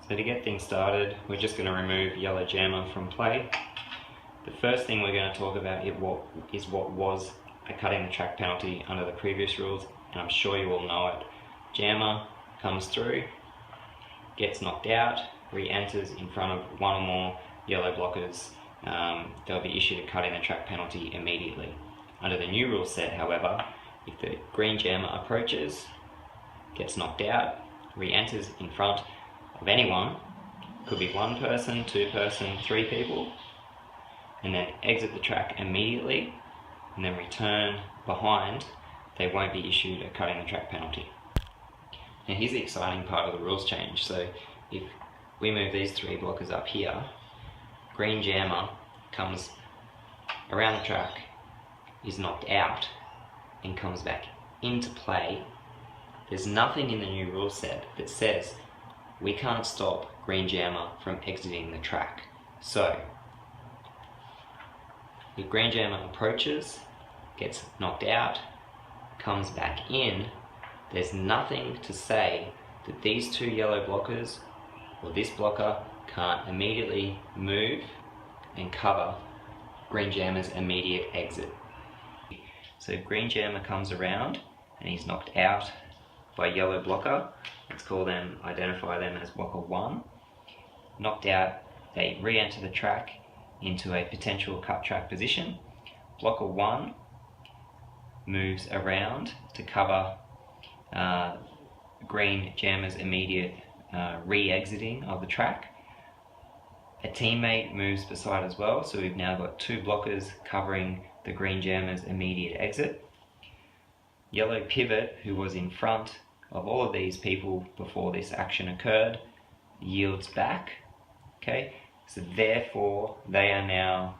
So to get things started, we're just going to remove yellow jammer from play. The first thing we're going to talk about is what was a cutting the track penalty under the previous rules, and I'm sure you all know it. Jammer comes through, gets knocked out, re-enters in front of one or more yellow blockers. They'll be issued a cutting the track penalty immediately. Under the new rule set, however, if the green jammer approaches, gets knocked out, re-enters in front of anyone, could be one person, two person, three people, and then exit the track immediately and then return behind, they won't be issued a cutting the track penalty. Now here's the exciting part of the rules change. So if we move these three blockers up here, green jammer comes around the track, is knocked out and comes back into play. There's nothing in the new rule set that says we can't stop green jammer from exiting the track. So if green jammer approaches, gets knocked out, comes back in, there's nothing to say that these two yellow blockers or this blocker can't immediately move and cover green jammer's immediate exit. So if green jammer comes around and he's knocked out by yellow blocker, let's identify them as blocker 1. Knocked out, they re-enter the track into a potential cut track position. Blocker 1 moves around to cover green jammer's immediate re-exiting of the track. A teammate moves beside as well, so we've now got two blockers covering the green jammer's immediate exit. Yellow pivot, who was in front of all of these people before this action occurred, yields back. Okay, so therefore they are now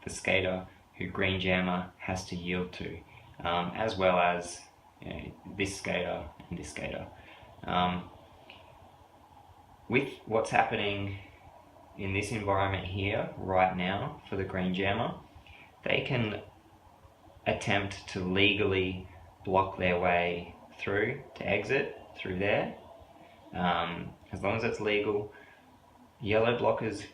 the skater who green jammer has to yield to, as well as this skater and this skater. With what's happening in this environment here right now for the green jammer, they can attempt to legally block their way through to exit through there. As long as it's legal, yellow blockers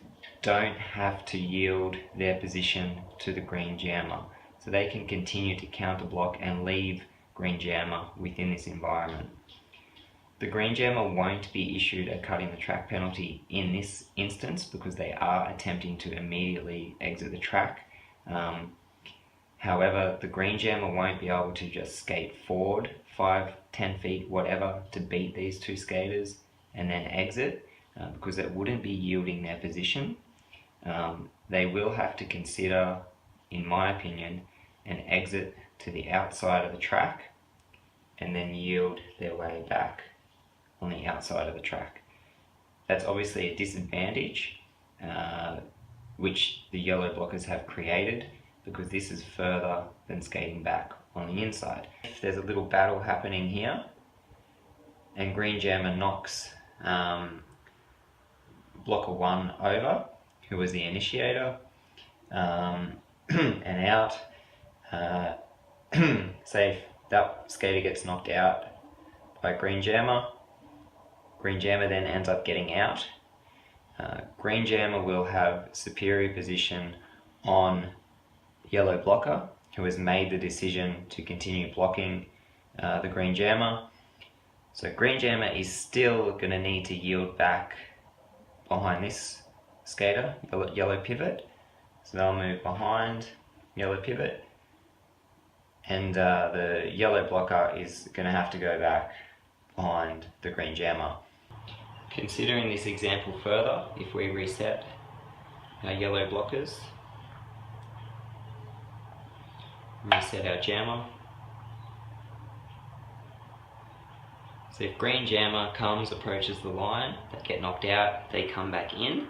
don't have to yield their position to the green jammer, so they can continue to counter block and leave green jammer within this environment. The green jammer won't be issued a cutting the track penalty in this instance because they are attempting to immediately exit the track. However, the green jammer won't be able to just skate forward 5, 10 feet, whatever, to beat these two skaters and then exit, because it wouldn't be yielding their position. They will have to consider, in my opinion, an exit to the outside of the track and then yield their way back on the outside of the track. That's obviously a disadvantage which the yellow blockers have created, because this is further than skating back on the inside. If there's a little battle happening here and green jammer knocks blocker 1 over, who was the initiator, and out, say if that skater gets knocked out by green jammer then ends up getting out, green jammer will have superior position on yellow blocker, who has made the decision to continue blocking the green jammer. So green jammer is still going to need to yield back behind this skater, yellow pivot. So they'll move behind yellow pivot, and the yellow blocker is going to have to go back behind the green jammer. Considering this example further, if we reset our yellow blockers, reset our jammer. So if green jammer approaches the line, they get knocked out, they come back in.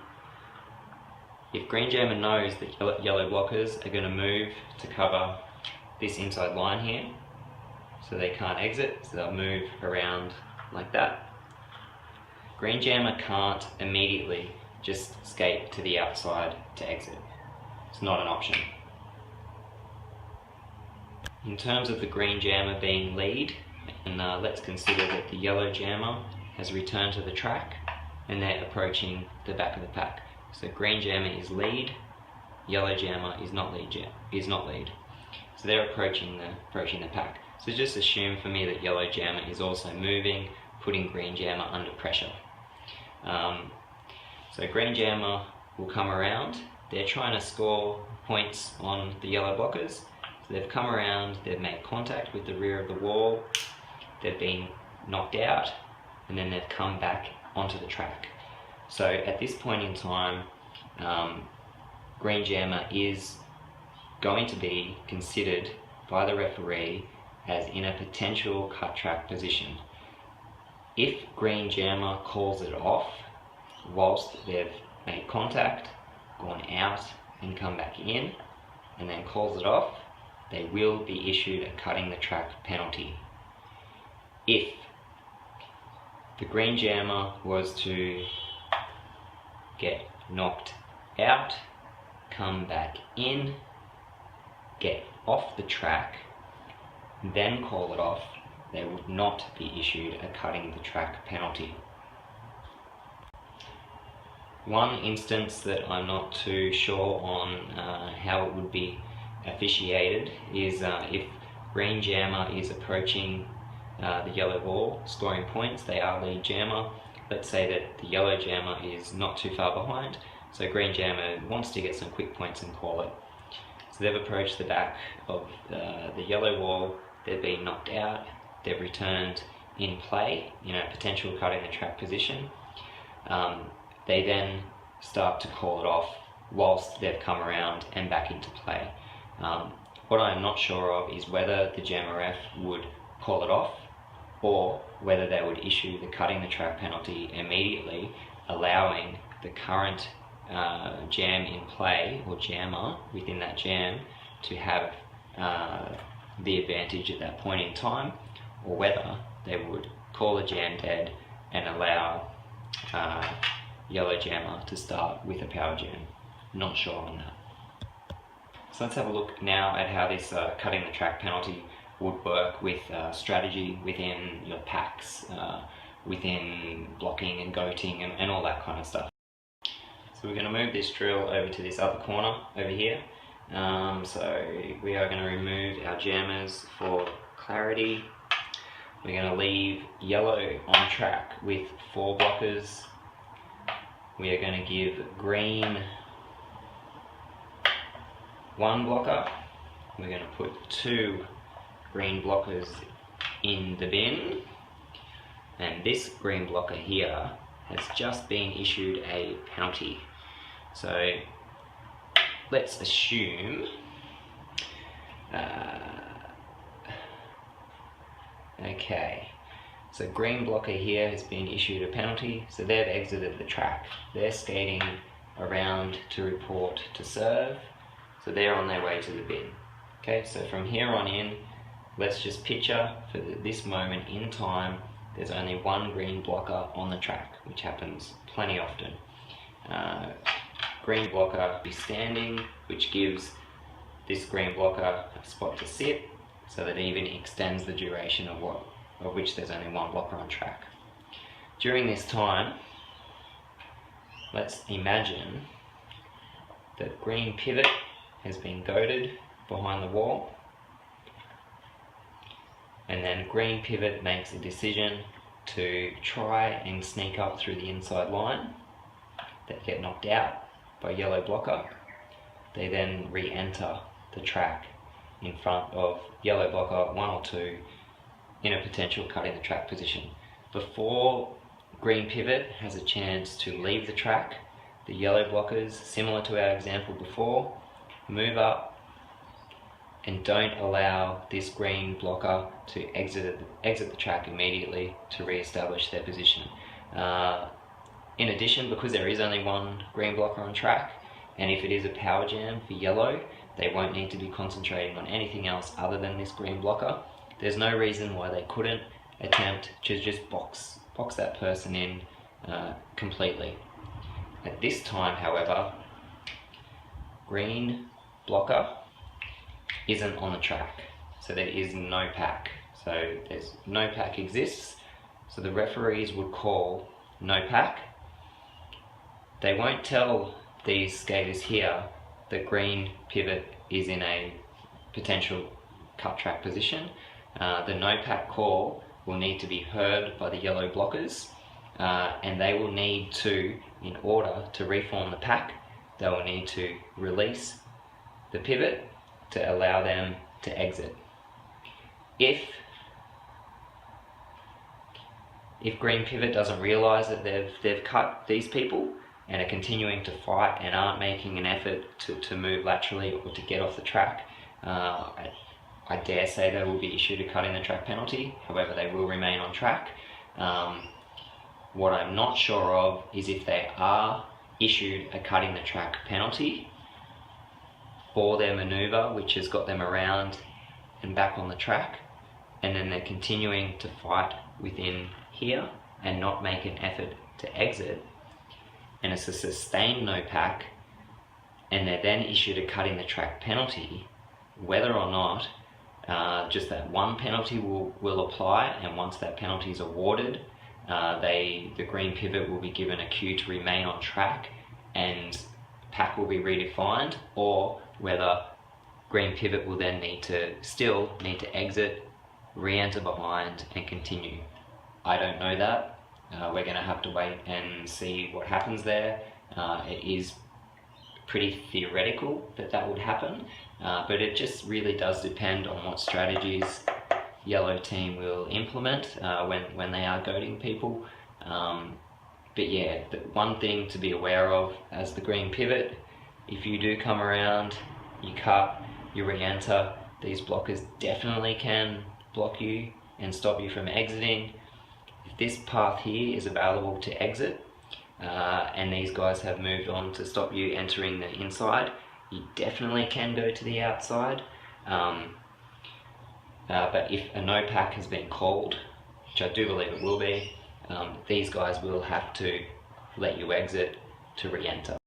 If green jammer knows that yellow blockers are going to move to cover this inside line here, so they can't exit, so they'll move around like that. Green jammer can't immediately just skate to the outside to exit. It's not an option. In terms of the green jammer being lead, and let's consider that the yellow jammer has returned to the track. and they're approaching the back of the pack. So green jammer is lead, yellow jammer is not lead. So they're approaching the pack. So just assume for me that yellow jammer is also moving, putting green jammer under pressure. So green jammer will come around. They're trying to score points on the yellow blockers. So they've come around, they've made contact with the rear of the wall, they've been knocked out, and then they've come back onto the track. So at this point in time, green jammer is going to be considered by the referee as in a potential cut track position. If green jammer calls it off whilst they've made contact, gone out and come back in, and then calls it off, they will be issued a cutting the track penalty. If the green jammer was to get knocked out, come back in, get off the track, then call it off, they would not be issued a cutting the track penalty. One instance that I'm not too sure on how it would be officiated is if green jammer is approaching the yellow wall, scoring points, they are lead jammer. Let's say that the yellow jammer is not too far behind, so green jammer wants to get some quick points and call it. So they've approached the back of the yellow wall, they've been knocked out, they've returned in play, potential cutting the track position. They then start to call it off whilst they've come around and back into play. What I'm not sure of is whether the jammer ref would call it off or whether they would issue the cutting the track penalty immediately, allowing the current jam in play or jammer within that jam to have the advantage at that point in time, or whether they would call the jam dead and allow yellow jammer to start with a power jam. Not sure on that. So let's have a look now at how this cutting the track penalty would work with strategy within your packs, within blocking and goating and all that kind of stuff. So we're going to move this drill over to this other corner over here. So we are going to remove our jammers for clarity. We're going to leave yellow on track with 4 blockers. We are going to give green 1 blocker. We're going to put 2 green blockers in the bin, and this green blocker here has just been issued a penalty. So let's assume okay, so green blocker here has been issued a penalty, so they've exited the track. They're skating around to report to serve, so they're on their way to the bin. Okay, so from here on in, let's just picture for this moment in time, there's only 1 green blocker on the track, which happens plenty often. Green blocker be standing, which gives this green blocker a spot to sit, so that it even extends the duration of which there's only 1 blocker on track. During this time, let's imagine that green pivot has been goaded behind the wall, and then green pivot makes a decision to try and sneak up through the inside line. They get knocked out by yellow blocker. They then re-enter the track in front of yellow blocker 1 or 2 in a potential cutting the track position. Before green pivot has a chance to leave the track, the yellow blockers, similar to our example before, move up and don't allow this green blocker to exit the track immediately to re-establish their position. In addition, because there is only 1 green blocker on track, and if it is a power jam for yellow, they won't need to be concentrating on anything else other than this green blocker. There's no reason why they couldn't attempt to just box that person in completely. At this time, however, green blocker isn't on the track, so there is no pack. So there's no pack exists, so the referees would call no pack, They won't tell these skaters here that green pivot is in a potential cut track position. The no pack call will need to be heard by the yellow blockers, and they will need to, in order to reform the pack, they will need to release the pivot to allow them to exit. If green pivot doesn't realise that they've cut these people and are continuing to fight and aren't making an effort to move laterally or to get off the track, I dare say they will be issued a cut in the track penalty. However, they will remain on track. What I'm not sure of is if they are issued a cut in the track penalty for their manoeuvre, which has got them around and back on the track, and then they're continuing to fight within here and not make an effort to exit, and it's a sustained no pack, and they're then issued a cut in the track penalty, whether or not just that one penalty will apply, and once that penalty is awarded, the green pivot will be given a cue to remain on track and pack will be redefined, or whether green pivot will then still need to exit, re-enter behind and continue. I don't know that. We're going to have to wait and see what happens there. It is pretty theoretical that would happen, but it just really does depend on what strategies yellow team will implement when they are goading people. But yeah, the one thing to be aware of as the green pivot, if you do come around, you cut, you re-enter, these blockers definitely can block you and stop you from exiting. If this path here is available to exit, and these guys have moved on to stop you entering the inside, you definitely can go to the outside. But if a no pack has been called, which I do believe it will be, these guys will have to let you exit to re-enter.